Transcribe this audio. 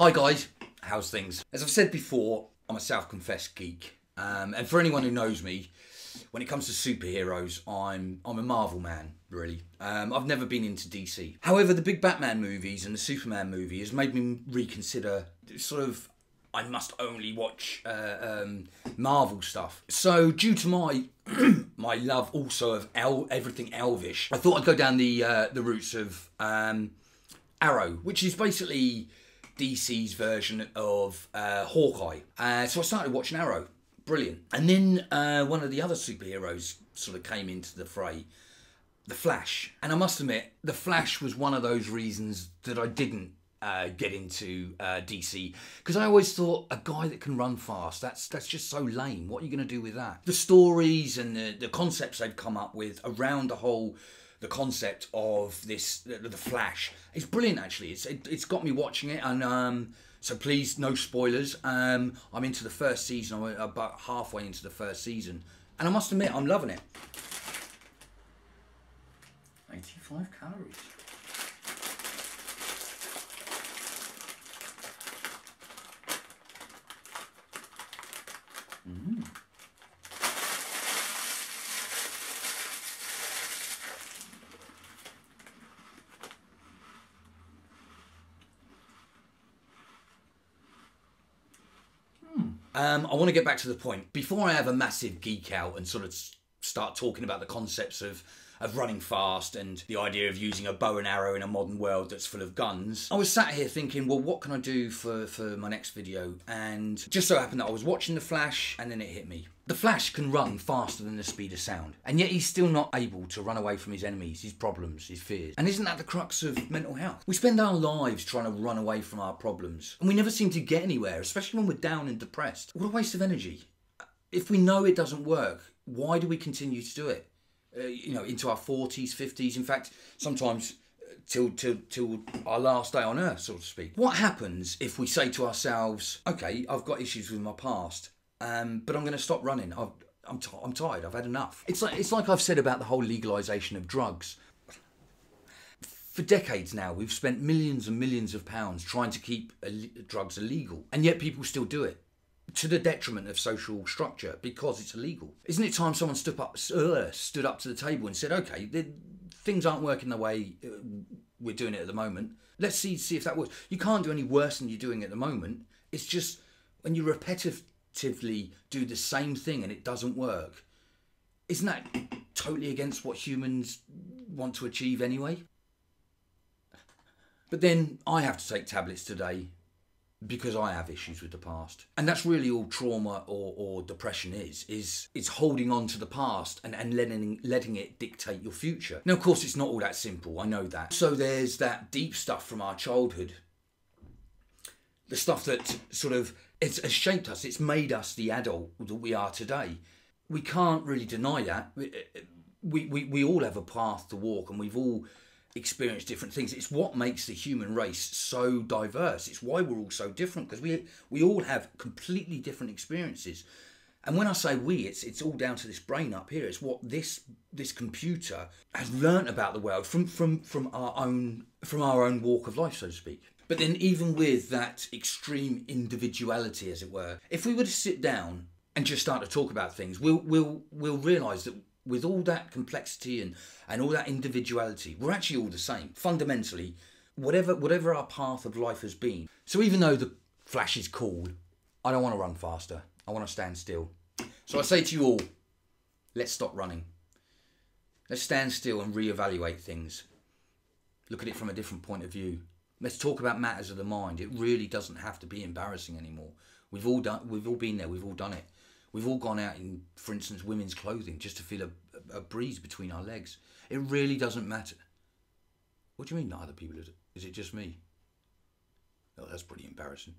Hi guys, how's things? As I've said before, I'm a self-confessed geek. And for anyone who knows me, when it comes to superheroes, I'm a Marvel man, really. I've never been into DC. However, the big Batman movies and the Superman movie has made me reconsider I must only watch Marvel stuff. So due to my my love also of everything Elvish, I thought I'd go down the routes of Arrow, which is basically DC's version of Hawkeye. So I started watching Arrow. Brilliant. And then one of the other superheroes sort of came into the fray, The Flash. And I must admit, The Flash was one of those reasons that I didn't get into DC, because I always thought, a guy that can run fast, that's just so lame. What are you going to do with that? The stories and the concepts they've come up with around the concept of the Flash is brilliant. Actually, it's got me watching it, and so please, no spoilers. I'm into the first season. I'm about halfway into the first season, and I must admit, I'm loving it. 85 calories. I want to get back to the point. Before I have a massive geek out and sort of start talking about the concepts of running fast and the idea of using a bow and arrow in a modern world that's full of guns, I was sat here thinking, well, what can I do for my next video? And just so happened that I was watching The Flash, and then it hit me. The Flash can run faster than the speed of sound, and yet he's still not able to run away from his enemies, his problems, his fears. And isn't that the crux of mental health? We spend our lives trying to run away from our problems, and we never seem to get anywhere, especially when we're down and depressed. What a waste of energy. If we know it doesn't work, why do we continue to do it? Into our 40s, 50s, in fact, sometimes till our last day on earth, so to speak. What happens if we say to ourselves, okay, I've got issues with my past, but I'm going to stop running. I'm tired. I've had enough. It's like I've said about the whole legalisation of drugs. For decades now, we've spent millions and millions of pounds trying to keep drugs illegal, and yet people still do it, to the detriment of social structure, because it's illegal. Isn't it time someone stood up to the table and said, okay, things aren't working the way we're doing it at the moment. Let's see if that works. You can't do any worse than you're doing at the moment. It's just when you repetitively do the same thing and it doesn't work, isn't that totally against what humans want to achieve anyway? But then I have to take tablets today because I have issues with the past. And that's really all trauma or depression is it's holding on to the past and letting it dictate your future. Now, of course, it's not all that simple, I know that. So there's that deep stuff from our childhood, the stuff that sort of has shaped us, it's made us the adult that we are today. We can't really deny that. We all have a path to walk, and we've all experience different things. It's what makes the human race so diverse. It's why we're all so different, because we all have completely different experiences. And when I say we, it's all down to this brain up here. It's what this computer has learnt about the world from our own walk of life, so to speak. But then, even with that extreme individuality, as it were, if we were to sit down and just start to talk about things, we'll realise that with all that complexity and all that individuality, we're actually all the same. Fundamentally, whatever our path of life has been. So even though the Flash is cool, I don't want to run faster. I want to stand still. So I say to you all, let's stop running. Let's stand still and reevaluate things. Look at it from a different point of view. Let's talk about matters of the mind. It really doesn't have to be embarrassing anymore. We've all been there. We've all done it. We've all gone out in, for instance, women's clothing just to feel a breeze between our legs. It really doesn't matter. What do you mean not other people? Is it just me? Oh, that's pretty embarrassing.